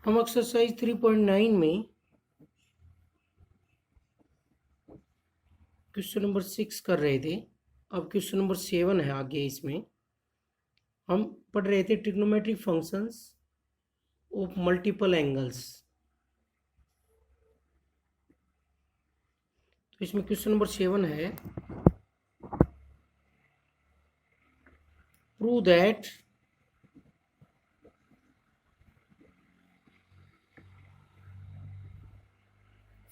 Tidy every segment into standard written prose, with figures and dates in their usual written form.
हम एक्सरसाइज 3.9 में question number 6 कर रहे थे। अब क्वेश्चन नंबर 7 है आगे। इसमें हम पढ़ रहे थे trigonometric functions of multiple angles. तो इसमें क्वेश्चन नंबर 7 है, प्रूव दैट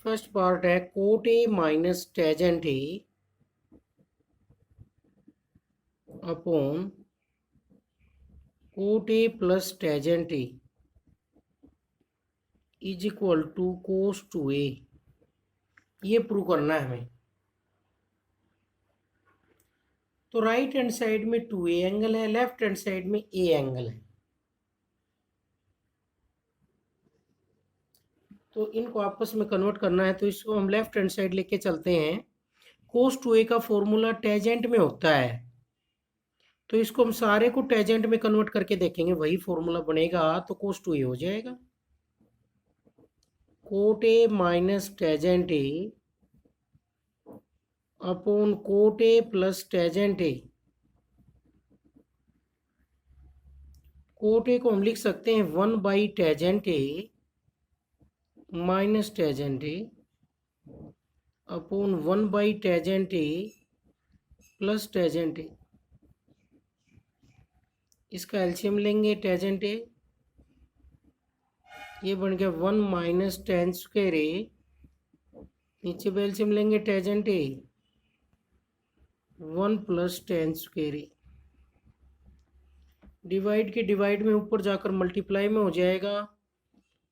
फर्स्ट पार्ट है cot A minus tangent A upon cot A plus tangent A is equal to cos two A. ये प्रूव करना है हमें। तो राइट हैंड साइड में 2a एंगल है, लेफ्ट हैंड साइड में a एंगल है। तो इनको आपस में कन्वर्ट करना है, तो इसको हम लेफ्ट हैंड साइड लेके चलते हैं। कोस टू ए का फॉर्मूला टेजेंट में होता है, तो इसको हम सारे को टेजेंट में कन्वर्ट करके देखेंगे, वही फॉर्मूला बनेगा। तो कोस टू ए हो जाएगा coat A minus tangent A upon cot A plus tangent A. Cot A को हम लिख सकते हैं 1 tangent A minus tangent A upon 1 tangent A plus tangent ए। इसका एलसीएम लेंगे टेजेंट ए, ये बन गया 1 माइनस टेन स्क्वायर ए। नीचे भी एलसीएम लेंगे टेजेंट ए, 1 प्लस टेन स्क्वायर ए। डिवाइड के डिवाइड में ऊपर जाकर मल्टीप्लाई में हो जाएगा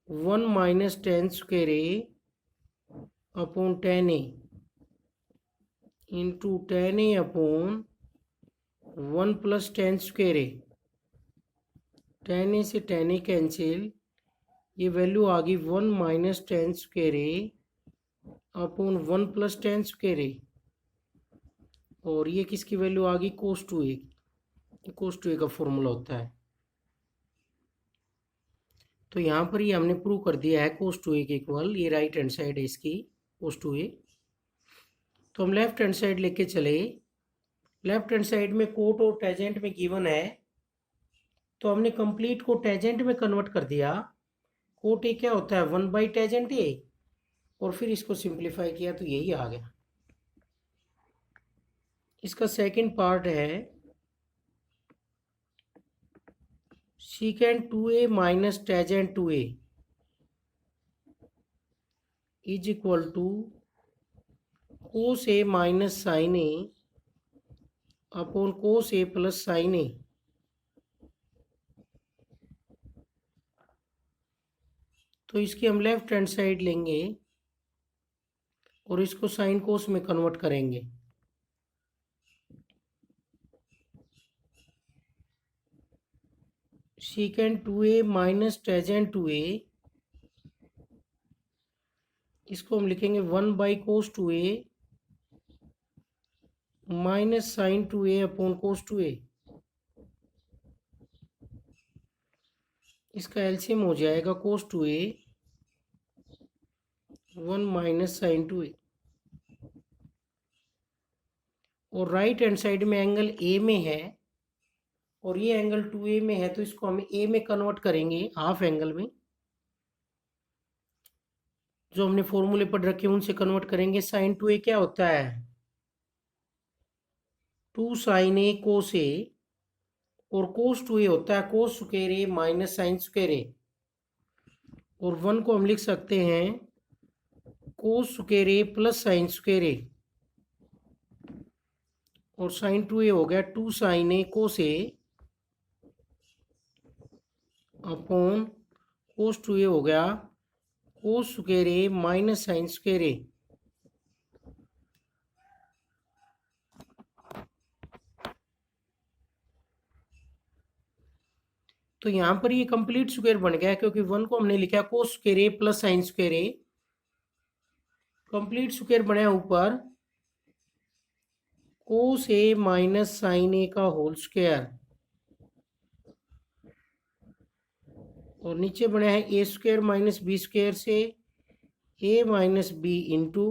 1 minus tan square A upon ten A into ten A upon 1 plus tan square A. Ten ए से टेन ए कैंसिल, ये वैल्यू आ गई 1 minus tan square A upon 1 plus tan square ए। और ये किसकी वैल्यू आ गई? कोस टू ए। कोस टू ए का फॉर्मूला होता है। तो यहाँ पर ये हमने प्रूव कर दिया है कोस टू ए के इक्वल। ये राइट हैंड साइड है इसकी कोस टू ए। तो हम लेफ्ट हैंड साइड लेके चले। लेफ्ट हैंड साइड में कोट और टेजेंट में गिवन है, तो हमने कंप्लीट को टेजेंट में कन्वर्ट कर दिया। कोट ए क्या होता है? 1 टेजेंट ए, और फिर इसको सिंप्लीफाई किया तो यही आ गया। इसका सेकंड पार्ट है secant 2a minus tangent 2a is equal to cos A minus sine A upon cos A plus sine A. तो इसकी हम लेफ्ट हैंड साइड लेंगे और इसको साइन कोस में कन्वर्ट करेंगे। सीकेंड 2a माइनस टेजेंट 2a, इसको हम लिखेंगे 1/cos 2a minus sine 2a upon कोस 2a। इसका एलसीएम हो जाएगा कोस 2a 1 माइनस साइन 2a। और राइट हैंड साइड में एंगल ए में है और ये एंगल 2a में है, तो इसको हम ए में कन्वर्ट करेंगे हाफ एंगल में। जो हमने फॉर्मूले पढ़ रखे हैं उनसे कन्वर्ट करेंगे। साइन 2a क्या होता है? 2 साइन ए कोस ए, और कोस 2a होता है कोस स्क्वायर ए माइनस साइन स्क्वायर ए। और 1 को हम लिख सकते हैं कोस स्क्वायर ए प्लस साइन स्क्वायर ए। और साइन 2a हो गया 2 sine A cos A upon cos 2a हो गया कोस स्क्वायर ए माइनस साइन स्क्वायर ए। तो यहाँ पर ये कंप्लीट स्क्वायर बन गया, क्योंकि 1 को हमने लिखा कोस स्क्वायर ए प्लस साइन स्क्वायर ए। कंप्लीट स्क्वायर बनाया ऊपर कोस ए माइनस साइन ए का होल स्क्वायर, और नीचे बना है ए स्क्वायर माइनस बी स्क्वायर से ए माइनस बी इंटू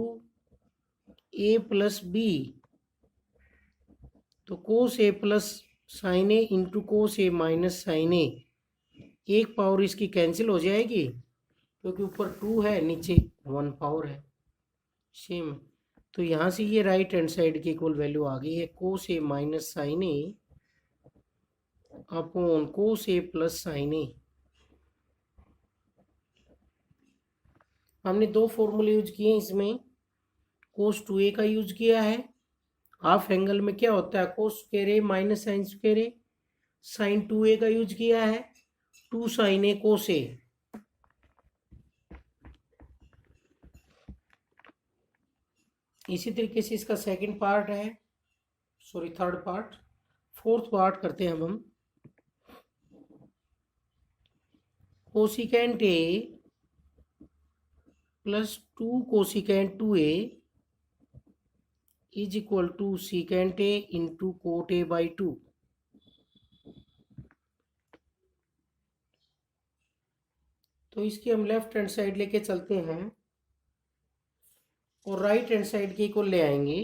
ए प्लस बी। तो कोस A plus sine A into cos A minus sine ए, एक पावर इसकी कैंसिल हो जाएगी क्योंकि ऊपर 2 है नीचे 1 पावर है, सेम। तो यहाँ से ये राइट हैंड साइड की इक्वल वैल्यू आ गई है cos A minus sine A upon cos A plus sine ए। हमने दो फॉर्मूले यूज किए इसमें, कोस 2a का यूज किया है, हाफ एंगल में क्या होता है कोस स्क्वायर ए माइनस साइन स्क्वायर ए, साइन 2a का यूज किया है 2 साइन ए कोस ए। इसी तरीके से इसका सेकंड पार्ट है, sorry third part, fourth part करते हैं अब हम। Cosecant A plus 2 cosecant 2a is equal to secant A into cot A by 2। तो इसकी हम लेफ्ट हैंड साइड लेके चलते हैं और राइट हैंड साइड की को ले आएंगे।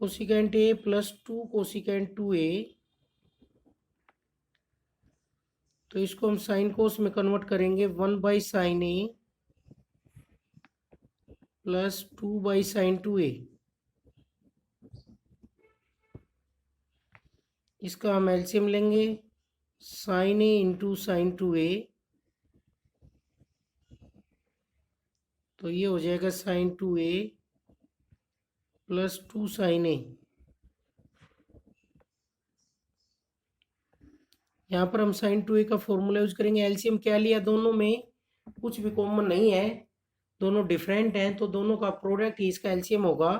Cosecant A plus 2 cosecant 2a, तो इसको हम साइन कोस में कन्वर्ट करेंगे 1 by sine A plus 2 by sine 2a। इसका हम एलसीएम लेंगे, साइन ए इंटू साइन 2a, तो ये हो जाएगा साइन 2a प्लस 2 साइन ए। यहाँ पर हम साइन 2a का फॉर्मूला यूज करेंगे। एलसीएम क्या लिया, दोनों में कुछ भी कॉमन नहीं है, दोनों डिफरेंट हैं, तो दोनों का प्रोडक्ट ही इसका एलसीएम होगा।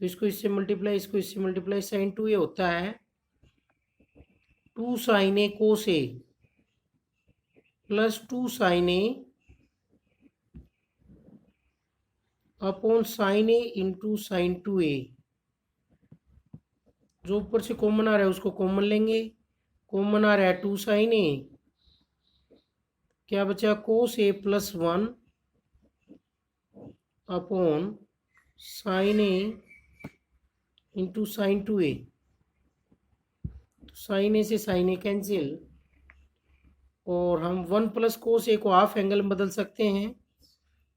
तो इसको इससे मल्टीप्लाई, इसको इससे मल्टीप्लाई, साइन 2a होता है 2 sine A cos A plus 2 sine A upon sine A into sine 2a। जो ऊपर से कॉमन आ रहा है उसको कॉमन लेंगे, कॉमन आ रहा है 2 साइन ए, क्या बचा कोस A plus 1 upon sine A into sine 2a। Sign ए से साइन ए कैंसिल, और हम 1 प्लस कोस ए को हाफ एंगल में बदल सकते हैं,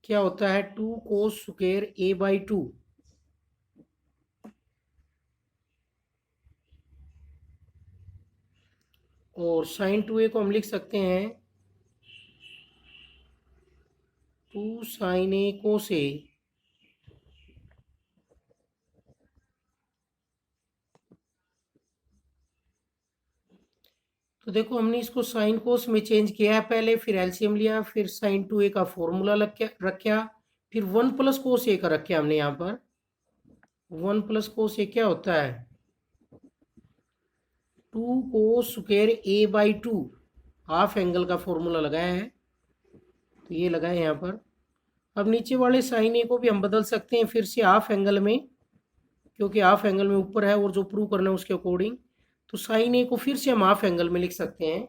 क्या होता है 2 कोस स्क्वायर ए बाई 2। और साइन 2a को हम लिख सकते हैं 2 साइन ए कोस ए। तो देखो हमने इसको साइन कोस में चेंज किया है पहले, फिर एलसीएम लिया, फिर साइन 2a का फॉर्मूला रखा, फिर 1 प्लस कोस ए का रखा हमने यहाँ पर। 1 प्लस कोस ए क्या होता है 2 cos square A by 2, half angle का फॉर्मूला लगाया है, तो ये लगाए यहाँ पर। अब नीचे वाले साइन ए को भी हम बदल सकते हैं फिर से हाफ एंगल में, क्योंकि हाफ एंगल में ऊपर है और जो प्रूव करना है उसके अकॉर्डिंग। तो साइन ए को फिर से हम हाफ एंगल में लिख सकते हैं,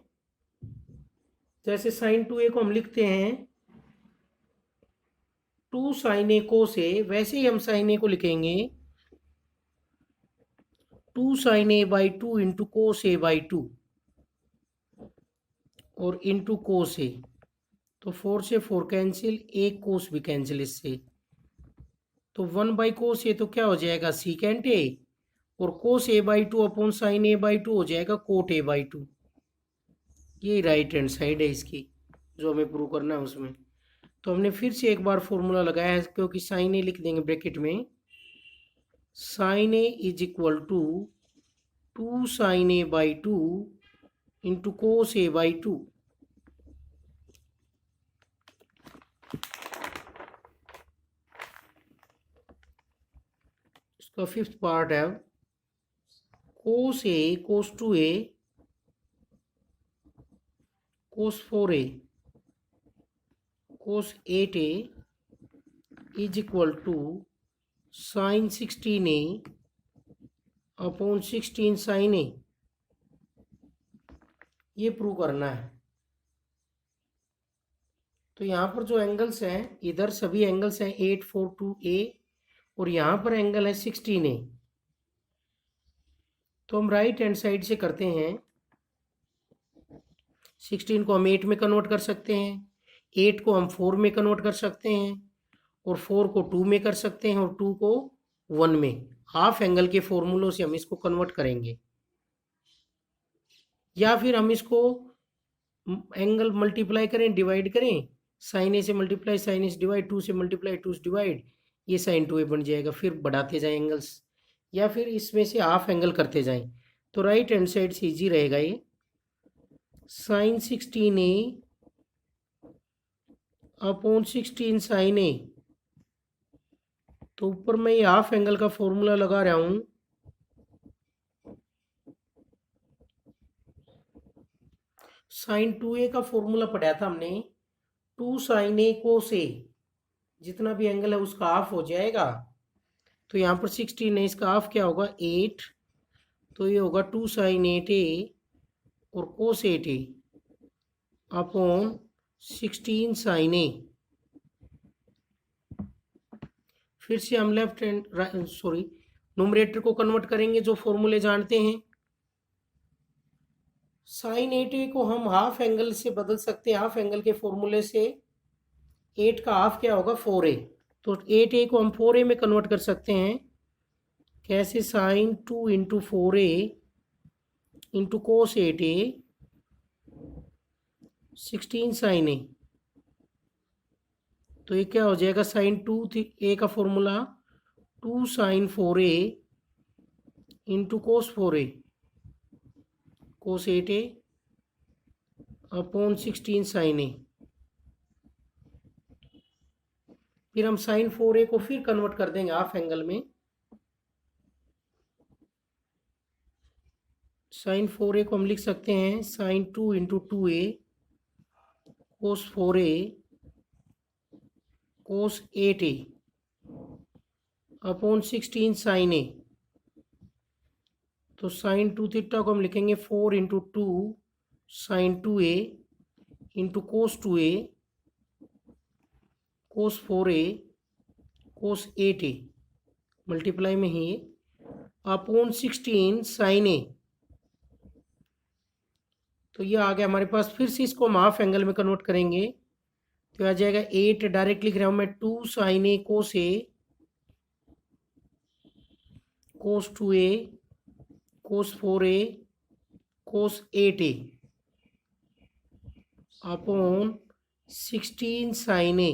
जैसे साइन 2a को हम लिखते हैं 2 साइन ए कोस ए, वैसे ही हम साइन ए को लिखेंगे 2 sine A by 2 into cos A by 2 और इंटू कोस ए। तो 4 से 4 कैंसिल, एक कोस भी कैंसिल इससे, तो 1 बाई कोस ए तो क्या हो जाएगा सीकेंट ए, और cos A by 2 upon sine A by 2 हो जाएगा कोट ए बाई 2। ये राइट हैंड साइड है इसकी, जो हमें प्रूव करना है उसमें। तो हमने फिर से एक बार फॉर्मूला लगाया है, क्योंकि साइन ए लिख देंगे ब्रैकेट में, sine A is equal to 2 sine A by 2 into cos A by 2। इसका फिफ्थ पार्ट है cos A cos 2a cos 4a cos 8a is equal to sine 16a upon 16 sine A, ये prove करना है। तो यहाँ पर जो angles हैं, इधर सभी एंगल्स हैं 842A और यहाँ पर एंगल है 16A। तो हम राइट हैंड साइड से करते हैं। 16 को हम 8 में कन्वर्ट कर सकते हैं, 8 को हम 4 में कन्वर्ट कर सकते हैं और 4 को 2 में कर सकते हैं और 2 को 1 में। हाफ एंगल के फॉर्मूलों से हम इसको कन्वर्ट करेंगे, या फिर हम इसको एंगल मल्टीप्लाई करें, डिवाइड करें, साइन ए से मल्टीप्लाई साइन ए से डिवाइड, 2 से मल्टीप्लाई 2 से डिवाइड, ये साइन 2A बन जाएगा। फिर बढ़ाते जाएं एंगल्स, या फिर इसमें से हाफ एंगल करते जाएं। तो राइट हैंड साइड से इजी रहेगा ये। Sign 16A upon 16 sine A. तो ऊपर मैं ये हाफ एंगल का फॉर्मूला लगा रहा हूं। साइन 2A का फॉर्मूला पढ़ा था हमने, 2 साइन ए कोस ए, जितना भी एंगल है उसका हाफ हो जाएगा। तो यहाँ पर 16 है, इसका हाफ क्या होगा 8, तो ये होगा 2 साइन 8A और कोस 8A अपॉन 16 साइन ए। फिर से हम लेफ्ट हैंड न्यूमरेटर को कन्वर्ट करेंगे, जो फॉर्मूले जानते हैं। साइन 8A को हम हाफ एंगल से बदल सकते हैं, हाफ एंगल के फॉर्मूले से। 8 का हाफ क्या होगा 4A, तो 8A को हम 4A में कन्वर्ट कर सकते हैं। कैसे? Sine 2 into 4A into cos 8A 16 sine A. तो ये क्या हो जाएगा, साइन 2A का formula 2 sine 4A into cos 4A cos 8A upon 16 sine A. फिर हम साइन 4A को फिर कन्वर्ट कर देंगे हाफ एंगल में। साइन 4A को हम लिख सकते हैं sine 2 into 2A cos 4A cos 8A upon 16 sine A. तो साइन 2 थीटा को हम लिखेंगे 4 into 2 sine 2A into cos 2A cos 4A cos 8A multiply में ही अपॉन 16 साइन ए। तो ये आ गया हमारे पास। फिर से इसको हम हाफ एंगल में कन्वर्ट करेंगे, तो आ जाएगा 8, डायरेक्ट लिख रहा हूं मैं 2 sine A cos A cos 2A cos 4A cos 8A upon 16 sine ए।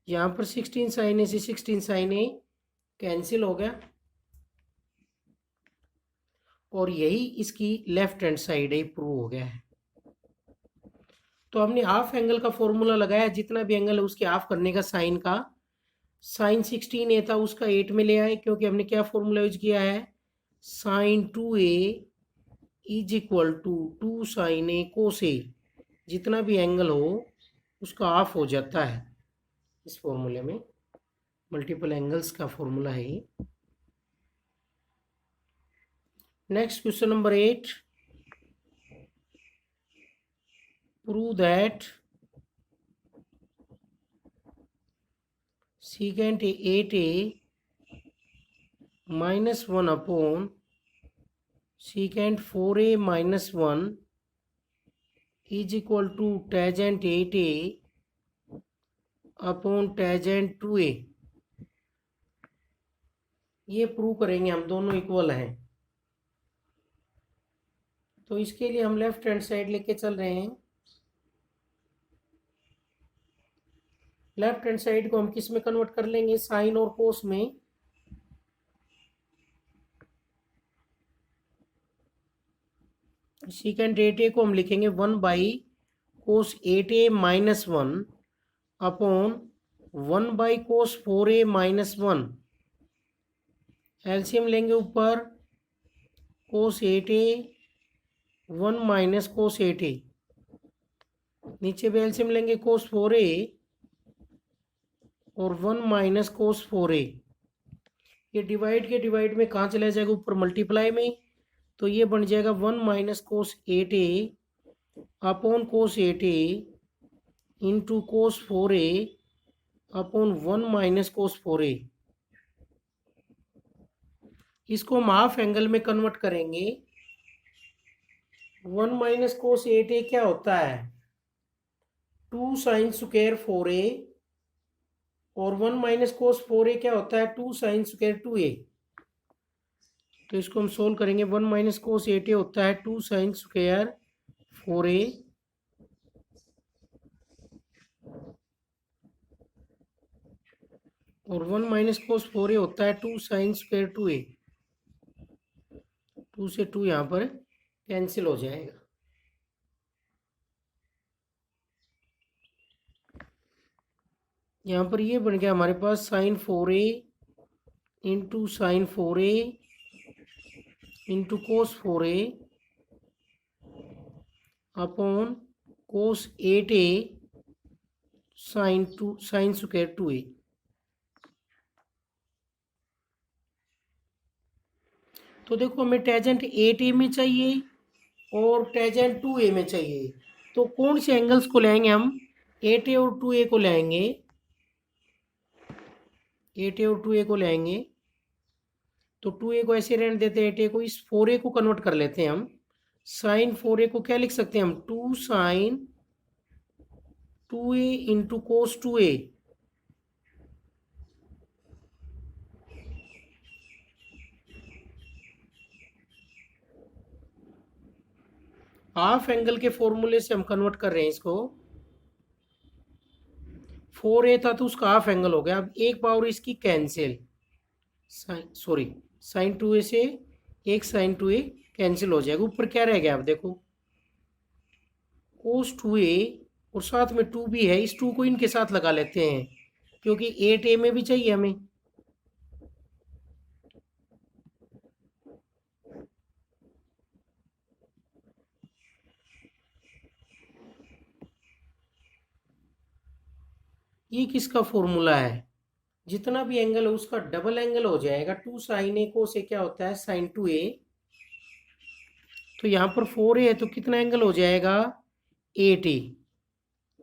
यहाँ पर 16 साइन ए से 16 साइन ए कैंसिल हो गया, और यही इसकी लेफ्ट हैंड साइड है, प्रूव हो गया है। तो हमने हाफ एंगल का फॉर्मूला लगाया, जितना भी एंगल है उसके हाफ करने का। साइन का साइन 16A था, उसका 8 में ले आए, क्योंकि हमने क्या फॉर्मूला यूज किया है, sine 2A is equal to 2 sine A cos A. जितना भी एंगल हो उसका हाफ हो जाता है इस फॉर्मूले में। मल्टीपल एंगल्स का फॉर्मूला है ये। Next question number 8, prove that secant 8A minus 1 upon secant 4A minus 1 is equal to tangent 8A upon tangent 2A। ये प्रूव करेंगे हम, दोनों इक्वल हैं। तो इसके लिए हम लेफ्ट हैंड साइड लेके चल रहे हैं। लेफ्ट हैंड साइड को हम किस में कन्वर्ट कर लेंगे, साइन और कोस में। सीकेंट 8A को हम लिखेंगे 1 by cos 8A minus 1 upon 1 by cos 4A minus 1। LCM लेंगे ऊपर, कोस 8A 1 माइनस कोस 8A, नीचे भी एलसीएम लेंगे कोस 4A और 1 माइनस कोस 4A। ये डिवाइड के डिवाइड में कहाँ चला जाएगा, ऊपर मल्टीप्लाई में, तो ये बन जाएगा 1 minus cos 8a upon cos 8a into cos 4a upon 1 minus cos 4a। इसको हम हाफ एंगल में कन्वर्ट करेंगे। 1 माइनस कोस 8a क्या होता है, 2 साइन स्क्वायर 4a, और 1 माइनस कोस 4a क्या होता है, 2 साइन स्क्वायर 2a। तो इसको हम सोल्व करेंगे। 1 माइनस कोस 8a होता है 2 साइन स्क्वायर 4a, और 1 माइनस कोस 4a होता है 2 साइन स्क्वायर 2a। 2 से 2 यहाँ पर कैंसिल हो जाएगा। यहाँ पर ये बन गया हमारे पास sine 4a into sine 4a into cos 4a upon cos 8a sine square 2a। तो देखो हमें टेजेंट 8a में चाहिए और टेजेंट 2a में चाहिए, तो कौन से एंगल्स को लेंगे हम, 8a और 2a को लेंगे। 8a और 2a को लेंगे, तो 2a को ऐसे रहने देते हैं, 8a को, इस 4a को कन्वर्ट कर लेते हैं हम। साइन 4a को क्या लिख सकते हैं हम, 2 sine 2a into cos 2a। Half angle के फॉर्मूले से हम कन्वर्ट कर रहे हैं इसको। 4a था तो उसका हाफ एंगल हो गया। अब एक पावर इसकी कैंसिल, साइन 2a से एक साइन 2a कैंसिल हो जाएगा। ऊपर क्या रह गया, अब देखो कोस 2a और साथ में 2 भी है, इस 2 को इनके साथ लगा लेते हैं क्योंकि 8a में भी चाहिए हमें। ये किसका फॉर्मूला है, जितना भी एंगल है उसका डबल एंगल हो जाएगा। 2 साइन ए को से क्या होता है साइन 2a, तो यहाँ पर 4a है तो कितना एंगल हो जाएगा 8a,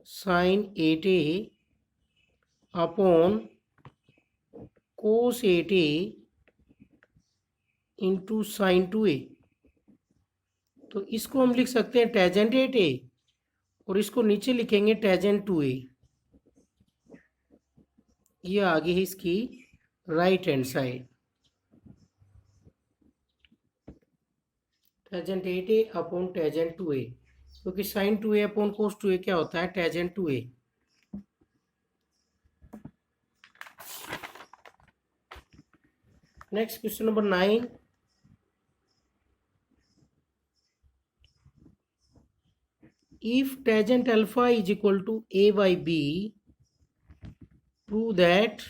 sine 8a upon cos 8a into sine 2a। तो इसको हम लिख सकते हैं टेजेंट 8a और इसको नीचे लिखेंगे टेजेंट 2a। ये आगे है इसकी right hand side, tangent 8a upon tangent 2a, क्योंकि साइन 2a अपॉन कोस 2a क्या होता है tangent 2a। Next question number 9। If tangent alpha is equal to a by b, prove that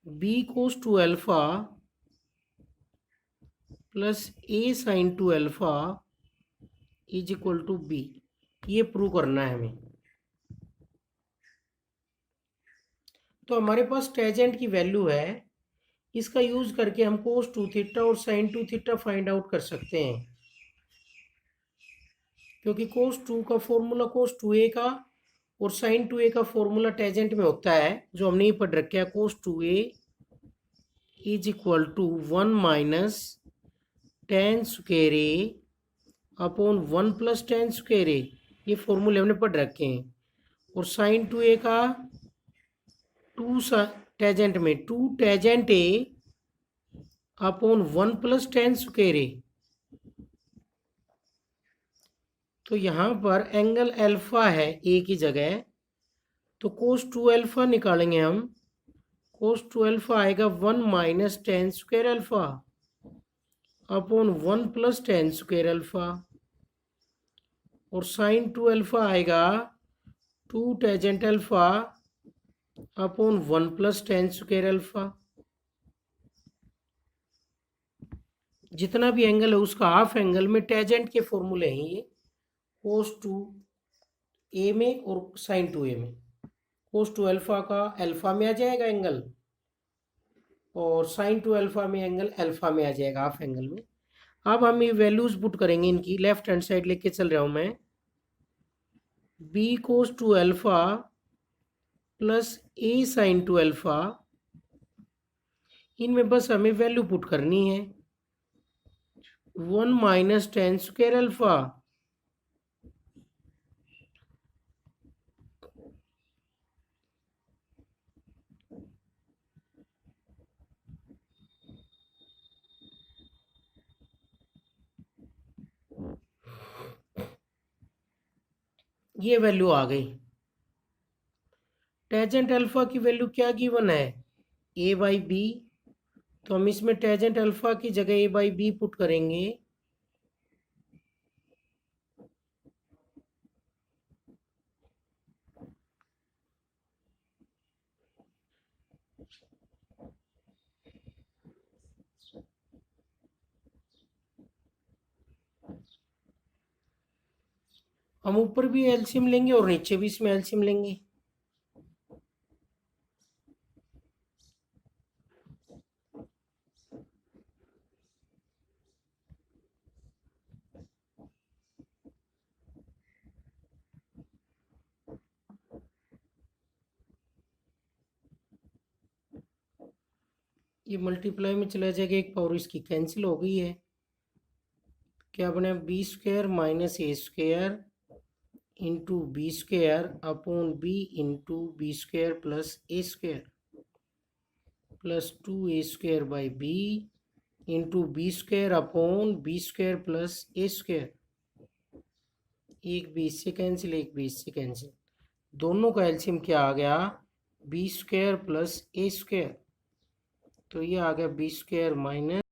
b cos 2 alpha plus a sin 2 alpha is equal to b। ये prove करना है हमें। तो हमारे पास tangent की वैल्यू है, इसका यूज करके हम cos 2 थीटा और sin 2 थीटा फाइंड आउट कर सकते हैं, क्योंकि cos 2 का फॉर्मूला cos 2a का और sin 2a का फॉर्मूला टेजेंट में होता है, जो हमने ये पढ़ रखा है। cos 2a is equal to 1 minus tan square A upon 1 plus tan square A, ये फॉर्मूले हमने पढ़ रखे हैं। और sin 2a का 2 टेजेंट में 2 tangent A upon 1 plus tan square ए। तो यहाँ पर एंगल अल्फा है ए की जगह, तो cos 2 अल्फा निकालेंगे हम। cos 2 अल्फा आएगा 1 minus tan square alpha upon 1 plus tan square alpha, और sin 2 अल्फा आएगा 2 tangent alpha upon 1 plus tan square alpha. जितना भी एंगल है उसका हाफ एंगल में टेजेंट के फॉर्मूले हैं ये, cos 2 ए में और sin 2a में। कोस टू अल्फा का अल्फा में आ जाएगा एंगल, और साइन टू अल्फा में एंगल अल्फा में आ जाएगा, हाफ एंगल में। अब हम ये वैल्यूज पुट करेंगे इनकी, लेफ्ट हैंड साइड लेके चल रहा हूं मैं। B cos two alpha plus A sine two alpha, इनमें बस हमें वैल्यू पुट करनी है। 1 माइनस टेन स्क्वायर अल्फा ये वैल्यू आ गई। टेंजेंट अल्फा की वैल्यू क्या गिवन है, ए बाई बी, तो हम इसमें टेंजेंट अल्फा की जगह ए बाई बी पुट करेंगे। हम ऊपर भी एलसीएम लेंगे और नीचे भी इसमें एलसीएम लेंगे। ये मल्टीप्लाई में चला जाएगा, एक पावर इसकी कैंसिल हो गई है। क्या बने, B square minus A square into B square upon B into B square plus A square plus 2 A square by B into B square upon B square plus A square. एक B से cancel, एक B से cancel, दोनों का LCM क्या आ गया, B square plus A square. तो ये आ गया बी स्क्वायर माइनस